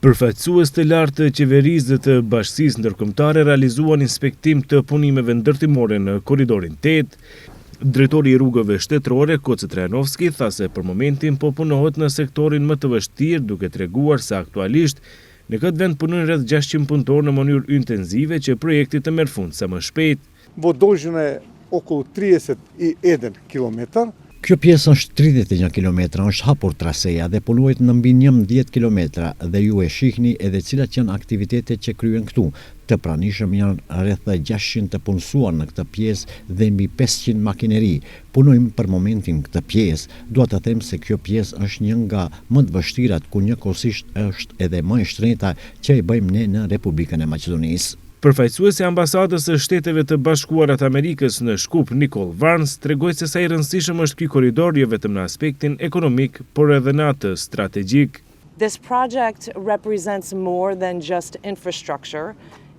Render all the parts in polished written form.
Përfaqësues të lartë të qeverisë dhe të bashkisë ndërkombëtare realizuan inspektim të punimeve ndërtimore në korridorin 8. Drejtori i rrugëve shtetërore Koce Trajanovski tha se për momentin po punohet në sektorin më të vështirë, duke treguar se aktualisht në këtë vend punojnë rreth 600 punëtorë në mënyrë intensive që projekti të merr fund sa më shpejt. Vodožina je oko 31 kilometar. Kjo pjesë është 31 km, është hapur traseja dhe punohet në mbi 11 km dhe ju e shihni edhe cilat janë aktivitetet që kryen këtu. Të pranishëm janë rreth 600 të punësuar në këtë pjesë dhe mbi 500 makineri. Punojmë për momentin këtë pjesë. Dua të them se kjo pjesë është një nga më të vështirat ku njëkohësisht është edhe më e shtrenjta që e bëjmë ne në Republikën e Maqedonisë. Përfaqësuesi i ambasadës së Shteteve të Bashkuara të Amerikës në Shkup, Nicole Varnes, tregoi se sa i rëndësishëm është ky korridor jo vetëm në aspektin ekonomik, por edhe në atë strategjik. This project represents more than just infrastructure.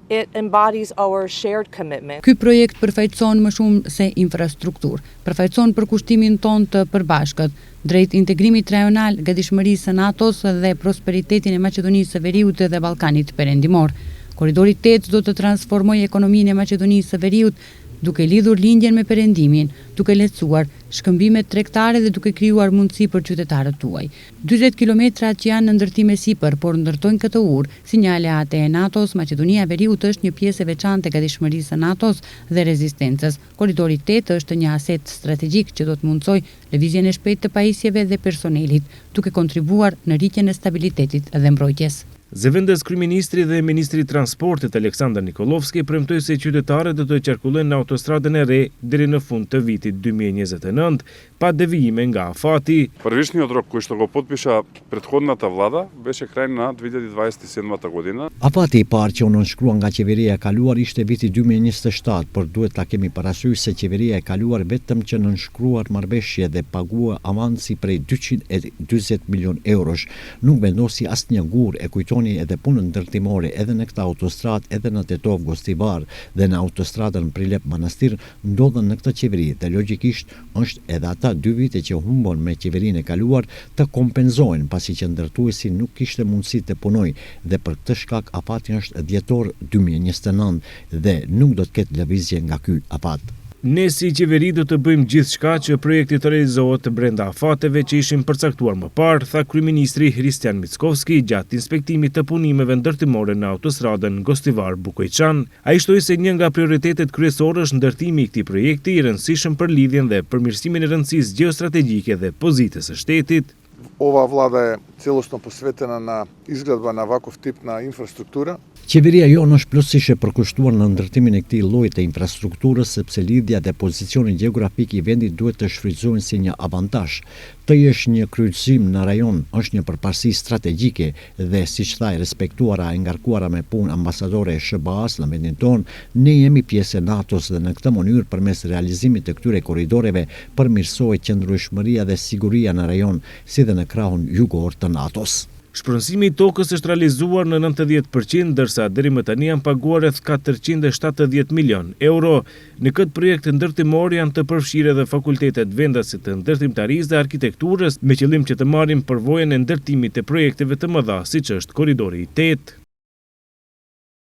It embodies our shared commitment. Ky projekt përfaqëson më shumë se infrastrukturë. Përfaqëson përkushtimin ton të përbashkët drejt integrimit rajonal, gatishmërisë së NATO-s dhe prosperitetin e Maqedonisë së Veriut dhe Ballkanit Perëndimor. Korridori 8 do të transformojë ekonominë e Maqedonisë së Veriut, duke lidhur lindjen me perëndimin, duke lehtësuar shkëmbimet tregtare dhe duke krijuar mundësi për qytetarët tuaj. 40 kilometrat që janë në ndërtim e sipër, por ndërtojnë këtë urë, sinjale ate e NATO-s, Maqedonia e Veriut është një pjesë e veçantë e gatishmërisë së NATO-s dhe rezistencës. Korridori 8 është një aset strategjik që do të mundsojë lëvizjen e shpejtë të pajisjeve dhe personelit, duke kontribuar në rritjen e stabilitetit dhe mbrojtjes. Zëvendës kryeministri dhe ministri i transportit Aleksandar Nikolovski premtoi se qytetarët do të qarkullojnë në autostradën e re deri në fund të vitit 2029, pa devijime nga afati. Първичният рок, koji što го potpiša prethodната vlada, беше край на 2027 година. Afati i parë që u nënshkrua nga qeveria e kaluar ishte viti 2027, por duhet ta kemi parasysh se qeveria e kaluar vetëm që nënshkruar marrëveshje dhe pagua avansi prej 240 milion eurosh, nuk vendosi asnjë gur e kujtoni edhe punën ndërtimore edhe në këtë autostradë, edhe në Tetov Gostivar dhe në autostradën Prilep Manastir ndodhen në këtë qeveri dhe logjikisht është edhe ata 2 vite që humbon me qeverinë e kaluar të kompenzohen pasi që ndërtuesi nuk kishte mundësi të punojë dhe për këtë shkak afati është dhjetor 2029 dhe nuk do të ketë lëvizje nga ky afat. Ne si qeveri do të bëjmë gjithçka që projekti të realizohet brenda afateve që ishin përcaktuar më parë, tha kryeministri Hristijan Mickovski gjatë inspektimit të punimeve ndërtimore në autostradën Gostivar-Bukojçan. Ai shtoi se një nga prioritetet kryesore është ndërtimi i këtij projekti i rëndësishëm për lidhjen dhe përmirësimin e rëndësisë gjeostrategjike dhe pozitës së shtetit. Ova vlada je целосно посветена на изградба на ваков тип на инфраструктура. Qeveria jonë është plotësisht e përkushtuar në ndërtimin e këtij lloji të infrastrukturës sepse lidhja dhe pozicioni gjeografik i vendit duhet të shfrytëzohen si një avantazh. Të jesh një kryqëzim në rajon është një përparësi strategjike dhe siç tha e respektuara e ngarkuara me punë ambasadore e SBA-s në vendin tonë, ne jemi pjesë e NATO-s dhe në këtë mënyrë përmes realizimit të këtyre korridoreve përmirësohet qëndrueshmëria dhe siguria në rajon si dhe në krahun jugor të NATO-s. Shpronësimi i tokës është realizuar në 90%, ndërsa deri më tani janë paguar rreth 470 milion euro. Në këtë projekt ndërtimor janë të përfshirë edhe fakultetet vendasit të ndërtimtarisë dhe arkitekturës me qëllim që të marrin përvojën e ndërtimit të projekteve të mëdha siç është korridori i 8.